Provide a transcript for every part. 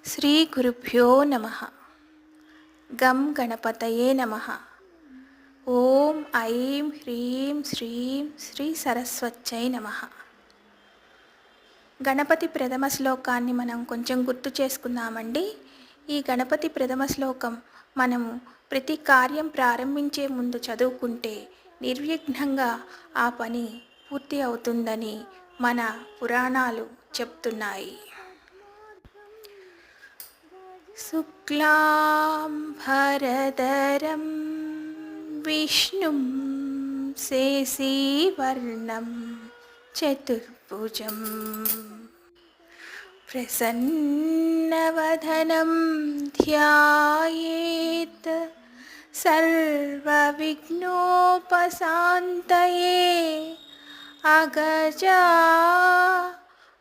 శ్రీ గురుభ్యో నమః. గం గణపతయే నమః. ఓం ఐం హ్రీం శ్రీం శ్రీ సరస్వత్యై నమః. గణపతి ప్రథమ శ్లోకాన్ని మనం కొంచెం గుర్తు చేసుకుందామండి. ఈ గణపతి ప్రథమ శ్లోకం మనము ప్రతి కార్యం ప్రారంభించే ముందు చదువుకుంటే నిర్విఘ్నంగా ఆ పని పూర్తి అవుతుందని మన పురాణాలు చెప్తున్నాయి. శుక్లాంబరధరం విష్ణుం శశివర్ణం చతుర్భుజం ప్రసన్నవదనం ధ్యాయేత్ సర్వవిఘ్నోపశాంతయే. అగజా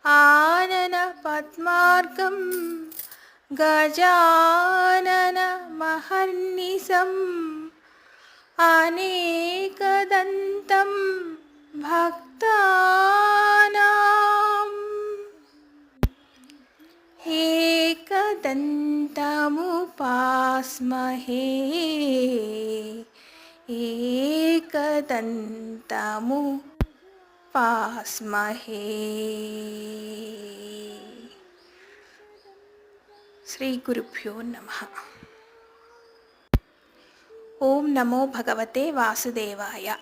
ఆనన పద్మార్గం గజానన మహర్నిశం అనేకదంతం భక్తానాం ఏకదంతముపాస్మహే. ఏకదంతముపాస్మహే. శ్రీ గురుభ్యో నమః. ఓం నమో భగవతే వాసుదేవాయ.